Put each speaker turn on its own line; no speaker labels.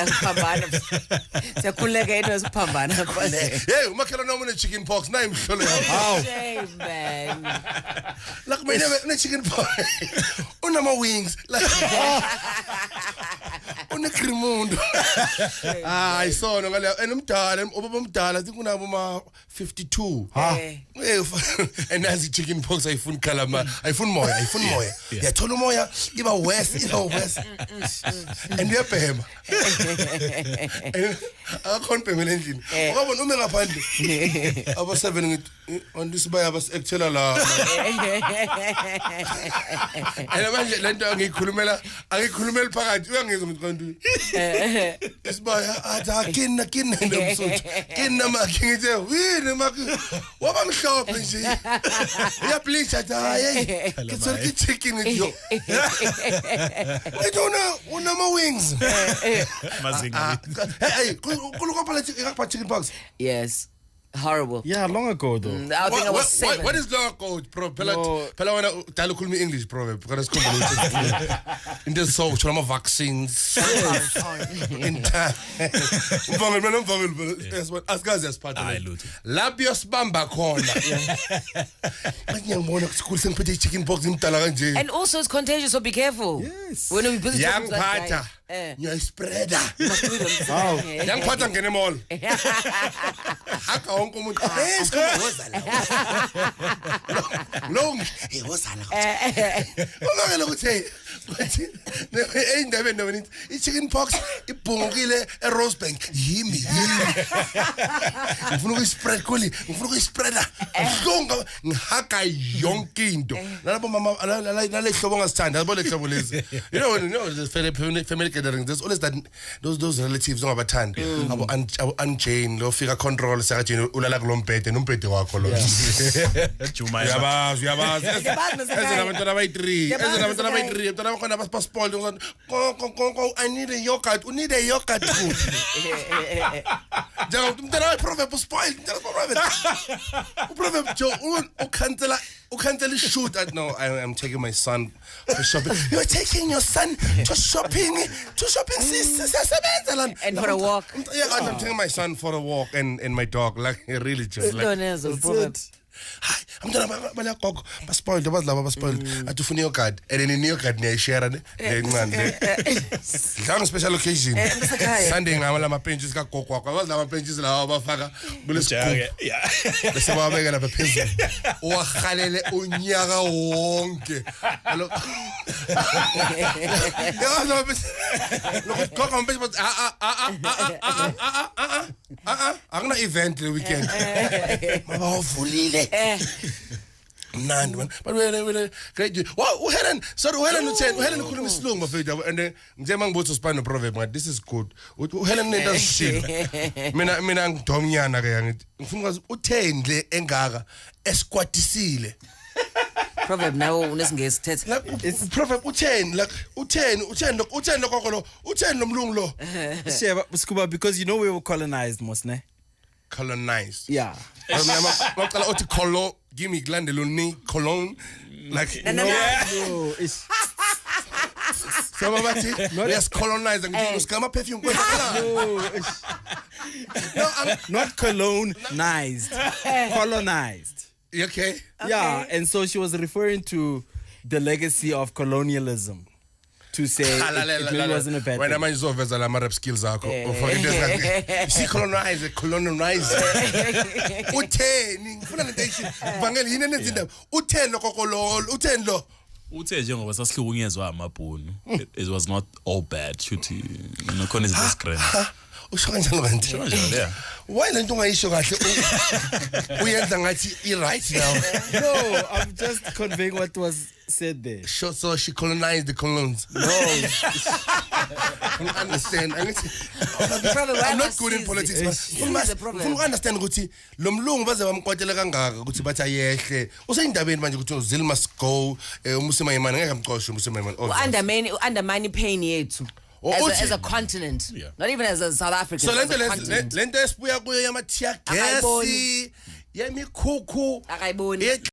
Phambana. Siyakhuleka yena siphambana.
Hey, umakhelwane wami une chicken pox na imhlolo yakho.
How? Shame man.
Like my name une chicken pox. Unama wings. Like une cremundo. I saw no ngale enumdala ubaba umdala think unabo ma 52. And as chicken pox ayifuna kalama, ayifuna moya. Yathola umoya iba west. And uyabhema. Akhona phemela endlini. Ukabona ume ngaphandle. Aba 7 ngithi on this baya bas actually la. And manje lento angikhulumela phakathi uyangizwa umqondo. Isibaya athi kina nomsuthu. Kina makhe ngithe wini makhe waba mhlophe nje. Uyableach athi hayi ngithola chicken ngithi yo. I don't know unama wings. Hey, chicken pox.
Yes. Horrible.
Yeah, long ago though.
I think I was 7.
What is long ago, bro? Pela wana dalo khuluma English, bro. Because in the so choma vaccines. In time. That's what as guys as part of it. Labios bamba khona. Ngiyabona school sengiphethe chicken pox imdala kanje.
And also it's contagious, so be careful.
Yes.
When we visit
Young pata. You're spreader.
Wow.
Young pata ngene mall. Haka wonke umuntu. Long. Hey, wozala. Ungakele ukuthi endabeni nobani i-chicken pox ibhungukile eRosebank yimi. Ngifuna ukuyispread kuli, ngifuna ukuyispreada. Ngihlonga ngihaka yonke into. Nalabo mama nale hlobo ngasithanda, yabo le hlobo lezi. You know the family gathering, there's always that those relatives ongabathandi. Abo Aunt Jane lo fika control saka Jane ulala kulombhede nombhede wakho lo.
Juma
Uyabazi. Ezela abantwana abayi3, abantwana bakhona baspoil. I need a yogurt. You need a yogurt food. Umntwana proverb spoil. Proverb Joe cancel shoot. No, I am taking my son for shopping. You're taking your son to shopping.
And for a walk.
Yeah, I'm taking my son for a walk and my dog. Like really just like. Hi, I'm gonna balagogo baspoiled bazilaba baspoiled atufuna yogurt and then yogurt niyashare nencane dlanga special occasion Sunday ngamala ama pages ka gogo wakho bazilaba pages lawa bafaka kulesikhumba bese babeka lapha phezulu owahalele unyaka wonke lo gogo mpesi but akuna event le weekend mabavulile mnandi man but we great wow Helen ukhuluma isilungu mafethu and nje mangibotha sibani no proverb ngathi this is good Helen nento ashilo mina ngidomnyana ke ngithi ngifuna ukwazi uthendle engaka esikwadisile
proverb now unesingesi thethe
it's proverb u10 like u10 lokho lo u10 nomlungu lo
Sheba Scuba, because you know we were colonized mostly.
Colonized.
Yeah.
Maqala uthi colon give me glandeloni colon like
no
it's
so babati yes colonized ngithi usikama perfume
no not colonized. Colonized.
Okay.
Yeah, and so she was referring to the legacy of colonialism. To say it really wasn't a bad
when
thing.
I manage to oversell my rap skills she colonize utheni ngifuna ntation vangeli yini nezinto utheni lokokolo utheni lo
uthe njengoba sasihlukunyezwa amabhunu it was not all bad shuthi nokhona iziscreen
usho kanjani kanti
sho kanjani yeah
why lento ungayisho kahle uyenza ngathi I right now
no I'm just conveying what was said there
so she colonized the colons
no
I understand I'm not good in politics but understand ukuthi lo mlungu baze bamqwatela kangaka ukuthi bathi ayehle useyindabeni manje ukuthi Zil must go umusima yemani ngeke amqoshe umusima yemani
undermine pain yethu as a continent, not even as a South African.
So lento esibuya kuyo yama tear gas yemikhukhu